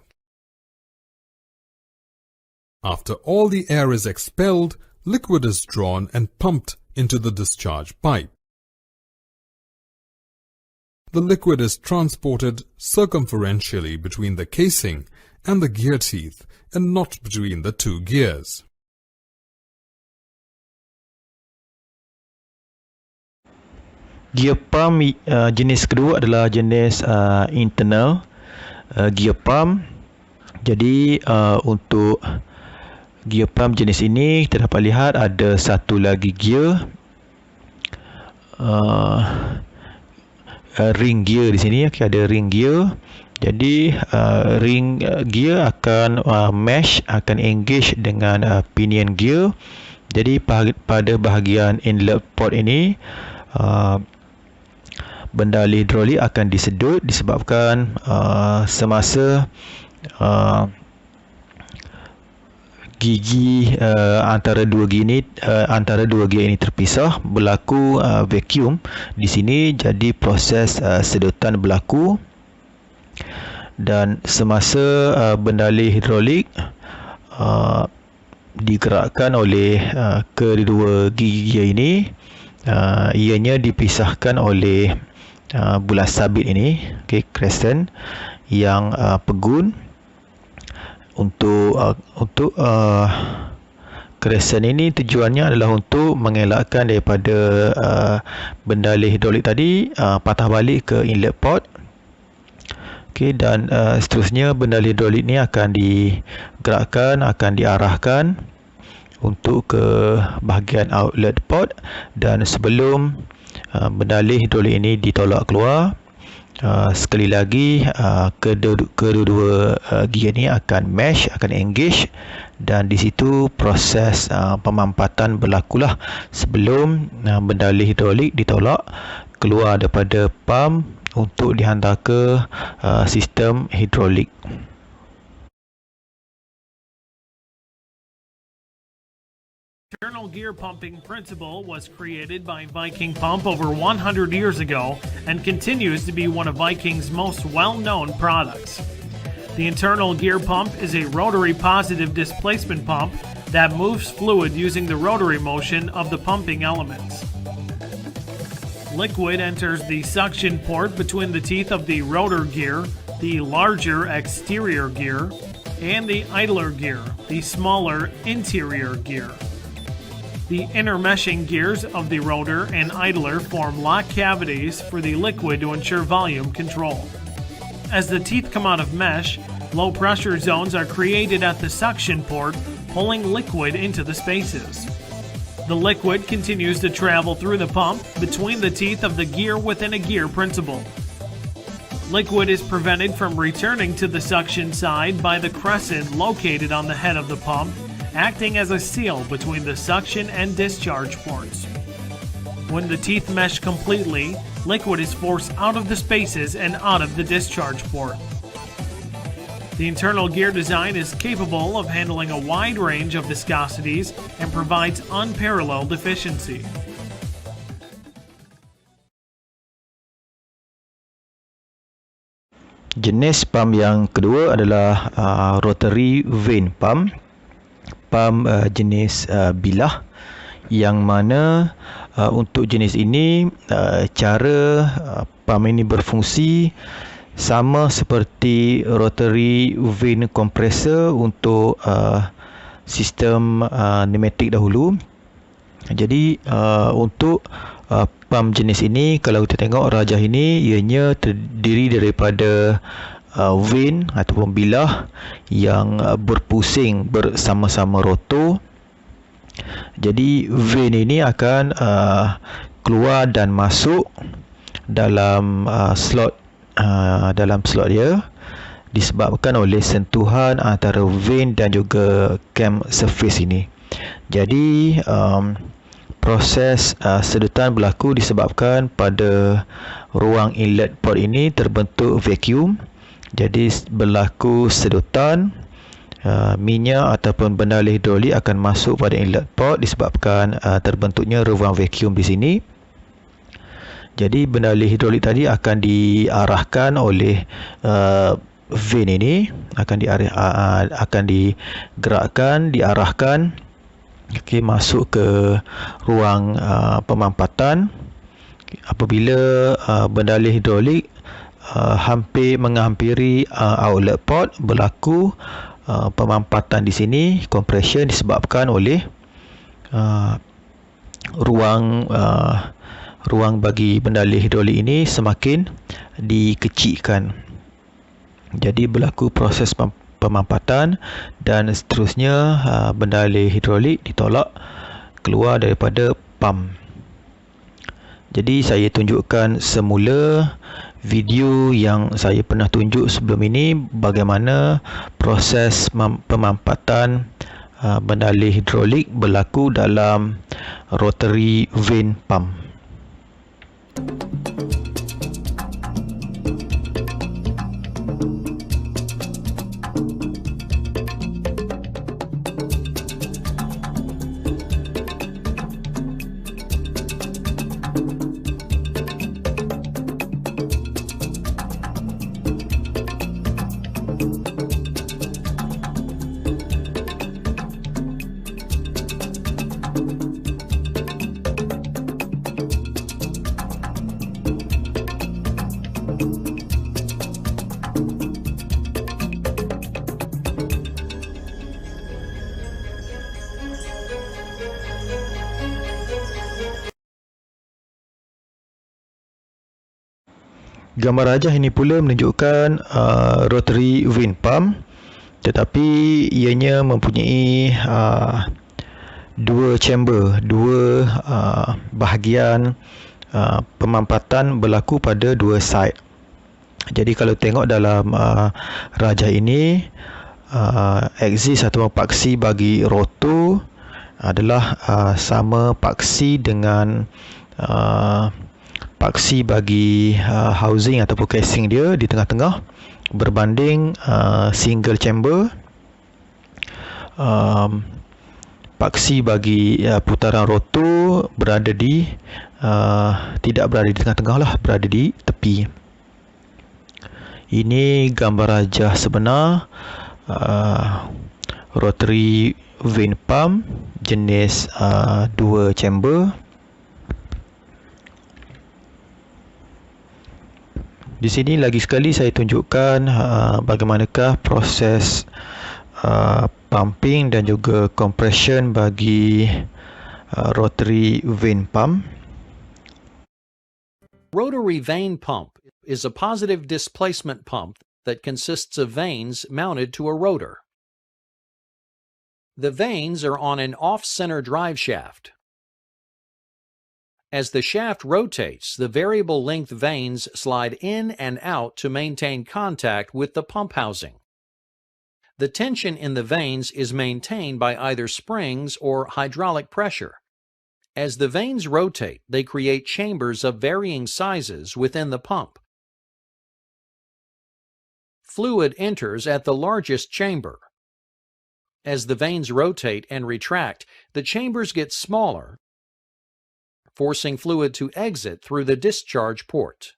After all the air is expelled, liquid is drawn and pumped into the discharge pipe. The liquid is transported circumferentially between the casing and the gear teeth and not between the two gears. Gear pump jenis kedua adalah jenis internal gear pump. Jadi untuk gear pump jenis ini kita dapat lihat ada satu lagi gear, ring gear di sini. Okay, ada ring gear. Jadi ring gear akan mesh, akan engage dengan pinion gear. Jadi pada bahagian inlet port ini bendali hidrolik akan disedut disebabkan semasa gigi antara dua gear ini terpisah, berlaku vacuum di sini. Jadi proses sedutan berlaku dan semasa bendali hidrolik digerakkan oleh kedua gigi gear ini, ianya dipisahkan oleh bulas sabit ini, okay, crescent yang pegun. Untuk crescent ini tujuannya adalah untuk mengelakkan daripada bendali hidrolik tadi patah balik ke inlet port. Okay, dan seterusnya bendali hidrolik ini akan digerakkan, akan diarahkan untuk ke bahagian outlet port, dan sebelum bendali hidrolik ini ditolak keluar, sekali lagi kedua-dua gear ini akan mesh, akan engage, dan di situ proses pemampatan berlakulah sebelum bendali hidrolik ditolak keluar daripada pump untuk dihantar ke sistem hidrolik. Internal gear pumping principle was created by Viking Pump over 100 years ago and continues to be one of Viking's most well-known products. The internal gear pump is a rotary positive displacement pump that moves fluid using the rotary motion of the pumping elements. Liquid enters the suction port between the teeth of the rotor gear, the larger exterior gear, and the idler gear, the smaller interior gear. The intermeshing gears of the rotor and idler form lock cavities for the liquid to ensure volume control. As the teeth come out of mesh, low pressure zones are created at the suction port, pulling liquid into the spaces. The liquid continues to travel through the pump between the teeth of the gear within a gear principle. Liquid is prevented from returning to the suction side by the crescent located on the head of the pump, acting as a seal between the suction and discharge ports. When the teeth mesh completely, liquid is forced out of the spaces and out of the discharge port. The internal gear design is capable of handling a wide range of viscosities and provides unparalleled efficiency. Jenis pump yang kedua adalah rotary vane pump. Pump jenis bilah, yang mana untuk jenis ini cara pump ini berfungsi sama seperti rotary vane compressor untuk sistem pneumatik dahulu. Jadi untuk pump jenis ini, kalau kita tengok rajah ini, ianya terdiri daripada vane ataupun bilah yang berpusing bersama-sama rotor. Jadi vane ini akan keluar dan masuk dalam slot dia, disebabkan oleh sentuhan antara vane dan juga cam surface ini. Jadi proses sedutan berlaku disebabkan pada ruang inlet port ini terbentuk vacuum. Jadi berlaku sedutan, minyak ataupun benda hidrolik akan masuk pada inlet port disebabkan terbentuknya ruang vacuum di sini. Jadi benda hidrolik tadi akan diarahkan oleh vane ini, akan digerakkan, diarahkan, masuk ke ruang pemampatan. Apabila benda hidrolik hampir menghampiri outlet port, berlaku pemampatan di sini, compression disebabkan oleh ruang bagi benda hidrolik ini semakin dikecilkan. Jadi berlaku proses pemampatan dan seterusnya benda hidrolik ditolak keluar daripada pump. Jadi saya tunjukkan semula video yang saya pernah tunjuk sebelum ini, bagaimana proses pemampatan benda hidrolik berlaku dalam rotary vane pump. Gambar rajah ini pula menunjukkan rotary vane pump, tetapi ianya mempunyai dua chamber, dua bahagian pemampatan berlaku pada dua side. Jadi kalau tengok dalam rajah ini, axis atau paksi bagi rotor adalah sama paksi dengan paksi bagi housing ataupun casing dia di tengah-tengah, berbanding single chamber, paksi bagi putaran rotor tidak berada di tengah-tengah lah, berada di tepi. Ini gambar rajah sebenar rotary vane pump jenis dua chamber. Di sini lagi sekali saya tunjukkan bagaimanakah proses pumping dan juga compression bagi rotary vane pump. Rotary vane pump is a positive displacement pump that consists of vanes mounted to a rotor. The vanes are on an off-center drive shaft. As the shaft rotates, the variable length vanes slide in and out to maintain contact with the pump housing. The tension in the vanes is maintained by either springs or hydraulic pressure. As the vanes rotate, they create chambers of varying sizes within the pump. Fluid enters at the largest chamber. As the vanes rotate and retract, the chambers get smaller, forcing fluid to exit through the discharge port.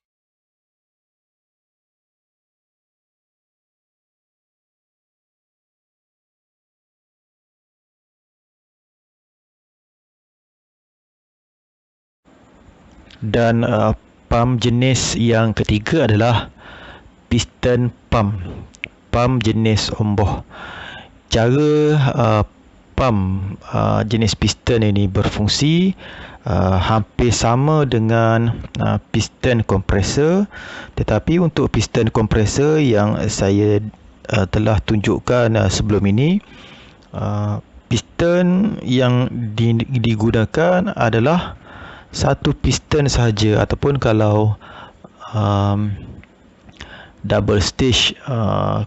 Dan pump jenis yang ketiga adalah piston pump, pump jenis omboh. Cara pump jenis piston ini berfungsi hampir sama dengan piston kompresor, tetapi untuk piston kompresor yang saya telah tunjukkan sebelum ini, piston yang digunakan adalah satu piston sahaja, ataupun kalau double stage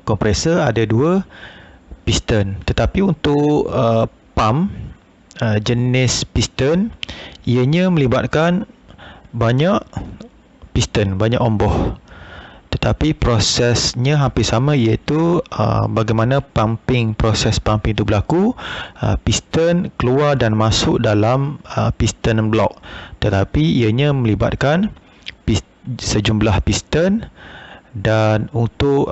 kompresor ada 2 piston. Tetapi untuk pump jenis piston, ianya melibatkan banyak piston, banyak omboh. Tetapi prosesnya hampir sama, iaitu bagaimana proses pumping itu berlaku. Piston keluar dan masuk dalam piston block. Tetapi ianya melibatkan sejumlah piston, dan untuk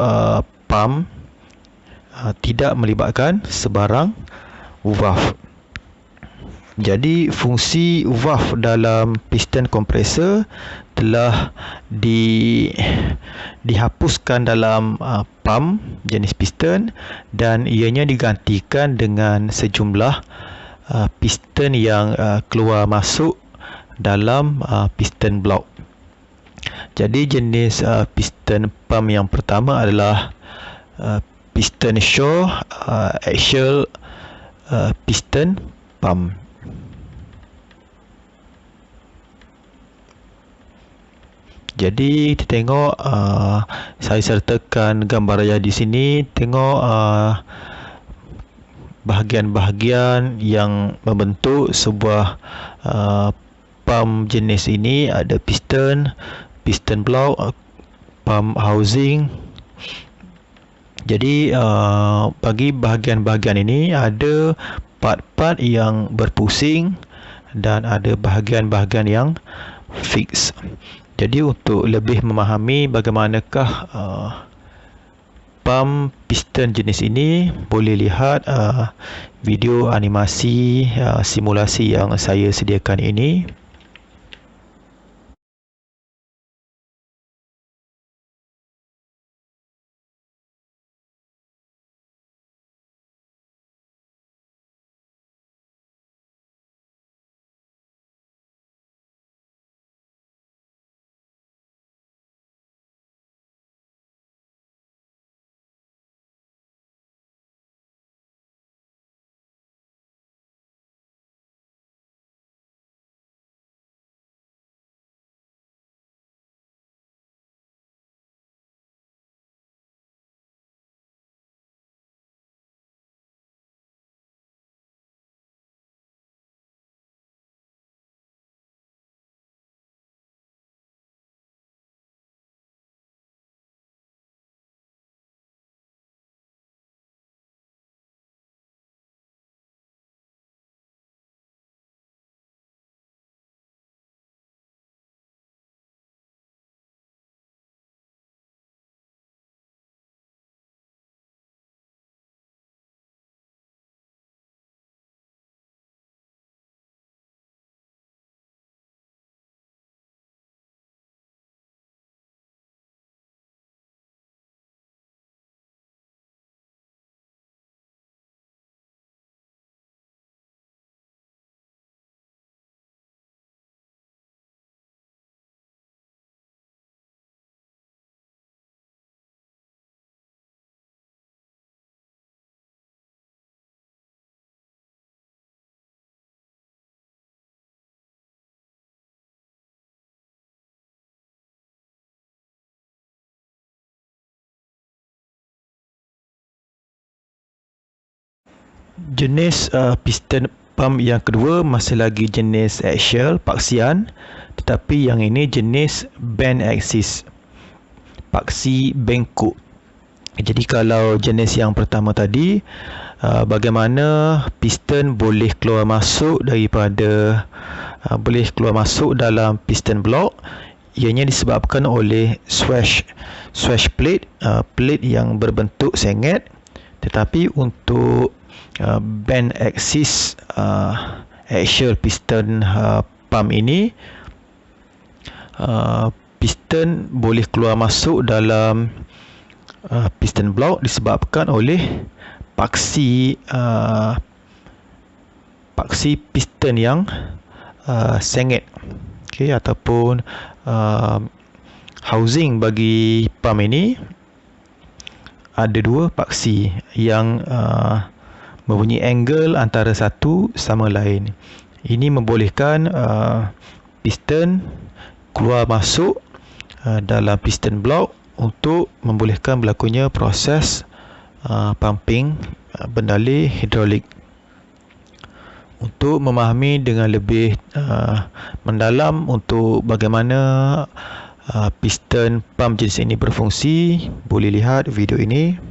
pump tidak melibatkan sebarang valve. Jadi fungsi valve dalam piston kompresor telah dihapuskan dalam pump jenis piston, dan ianya digantikan dengan sejumlah piston yang keluar masuk dalam piston block. Jadi jenis piston pump yang pertama adalah piston Shaw axial piston pump. Jadi kita tengok, saya sertakan gambar raya di sini. Tengok bahagian-bahagian yang membentuk sebuah pump jenis ini. Ada piston block, pump housing. Jadi bagi bahagian-bahagian ini ada part-part yang berpusing dan ada bahagian-bahagian yang fix. Jadi untuk lebih memahami bagaimanakah pump piston jenis ini, boleh lihat video animasi simulasi yang saya sediakan ini. Jenis piston pump yang kedua masih lagi jenis axial, paksian, tetapi yang ini jenis bend axis, paksi bengkok. Jadi kalau jenis yang pertama tadi, bagaimana piston boleh keluar masuk dalam piston block, ianya disebabkan oleh swash plate, plate yang berbentuk sengit. Tetapi untuk bend axis axial piston pump ini, piston boleh keluar masuk dalam piston block disebabkan oleh paksi piston yang sengit, ataupun housing bagi pump ini ada 2 paksi yang mempunyai angle antara satu sama lain. Ini membolehkan piston keluar masuk dalam piston block untuk membolehkan berlakunya proses pumping bendalih hidrolik. Untuk memahami dengan lebih mendalam untuk bagaimana piston pump jenis ini berfungsi, boleh lihat video ini.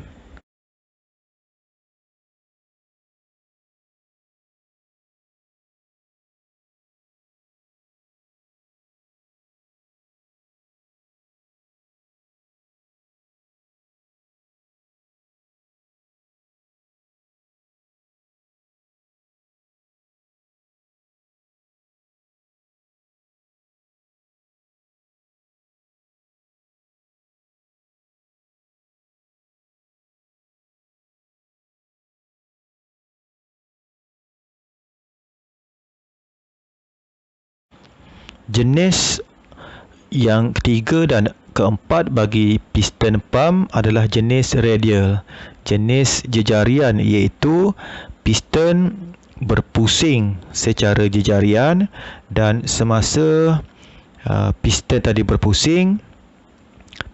Jenis yang ketiga dan keempat bagi piston pump adalah jenis radial. Jenis jejarian iaitu piston berpusing secara jejarian, dan semasa piston tadi berpusing,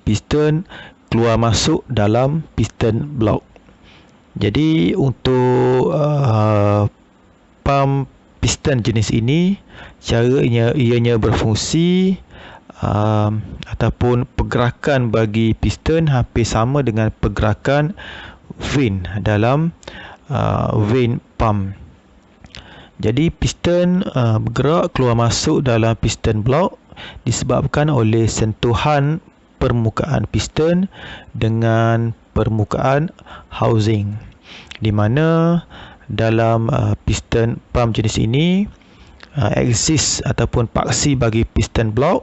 piston keluar masuk dalam piston block. Jadi untuk pump piston jenis ini, cara ianya berfungsi ataupun pergerakan bagi piston hampir sama dengan pergerakan vane dalam vane pump. Jadi piston bergerak keluar masuk dalam piston block disebabkan oleh sentuhan permukaan piston dengan permukaan housing, di mana dalam piston pump jenis ini aksis ataupun paksi bagi piston block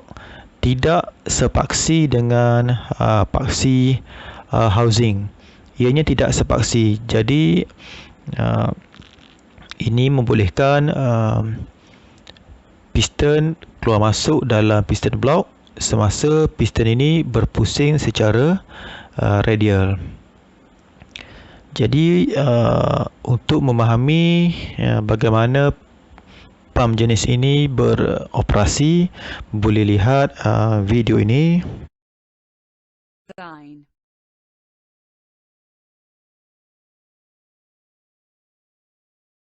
tidak sepaksi dengan paksi housing. Ianya tidak sepaksi. Jadi ini membolehkan piston keluar masuk dalam piston block semasa piston ini berpusing secara radial. Jadi untuk memahami bagaimana pump jenis ini beroperasi, boleh lihat video ini.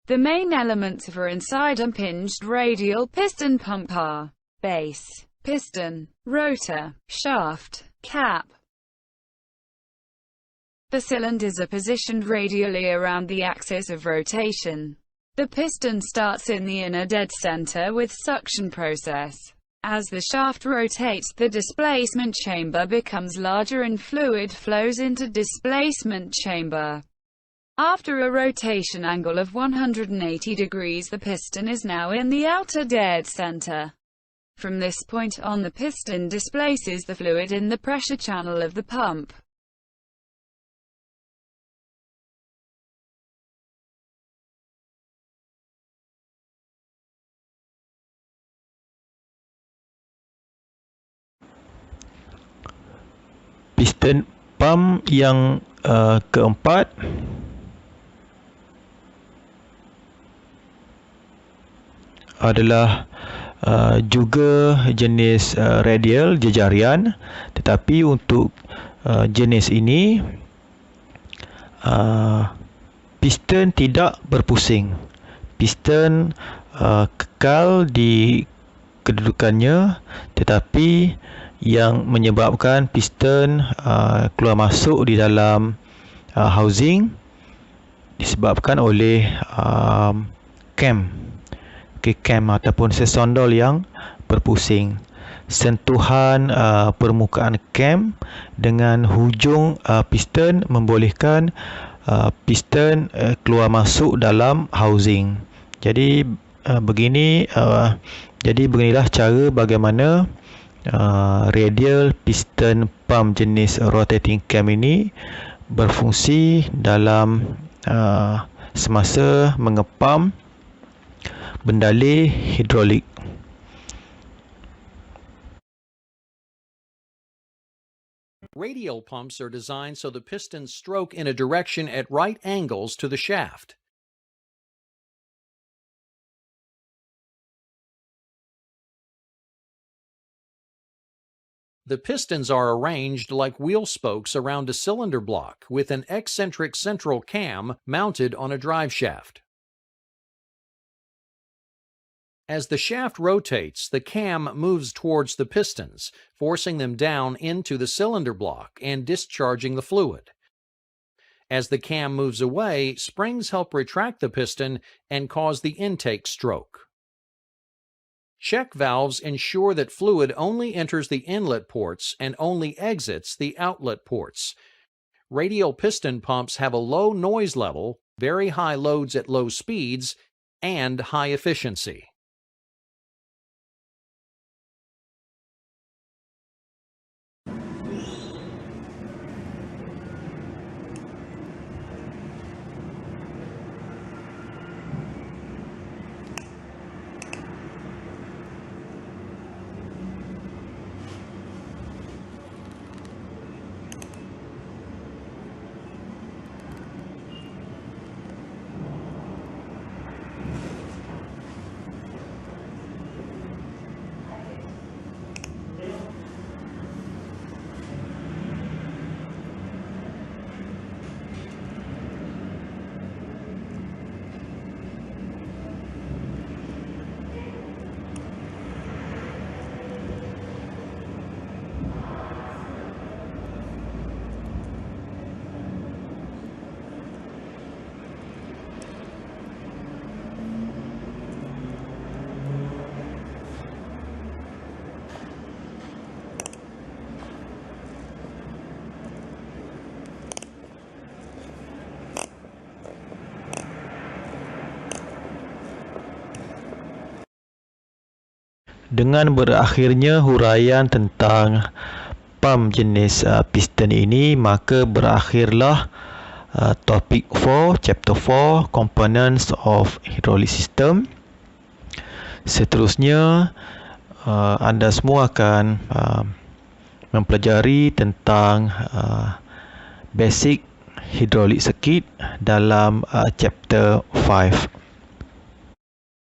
The main elements of an inside unhinged radial piston pump are base, piston, rotor, shaft, cap. The cylinders are positioned radially around the axis of rotation. The piston starts in the inner dead center with suction process. As the shaft rotates, the displacement chamber becomes larger and fluid flows into displacement chamber. After a rotation angle of 180 degrees, the piston is now in the outer dead center. From this point on, the piston displaces the fluid in the pressure channel of the pump. Piston pump yang keempat adalah juga jenis radial jejarian, tetapi untuk jenis ini piston tidak berpusing. Piston kekal di kedudukannya, tetapi yang menyebabkan piston keluar masuk di dalam housing disebabkan oleh cam ataupun sesondol yang berpusing. Sentuhan permukaan cam dengan hujung piston membolehkan piston keluar masuk dalam housing. Jadi beginilah cara bagaimana radial piston pump jenis rotating cam ini berfungsi dalam semasa mengepam bendalih hidrolik. Radial pumps are designed so the pistons stroke in a direction at right angles to the shaft. The pistons are arranged like wheel spokes around a cylinder block with an eccentric central cam mounted on a drive shaft. As the shaft rotates, the cam moves towards the pistons, forcing them down into the cylinder block and discharging the fluid. As the cam moves away, springs help retract the piston and cause the intake stroke. Check valves ensure that fluid only enters the inlet ports and only exits the outlet ports. Radial piston pumps have a low noise level, very high loads at low speeds, and high efficiency. Dengan berakhirnya huraian tentang pump jenis piston ini, maka berakhirlah topik 4, chapter 4, components of hydraulic system. Seterusnya, anda semua akan mempelajari tentang basic hydraulic circuit dalam chapter 5.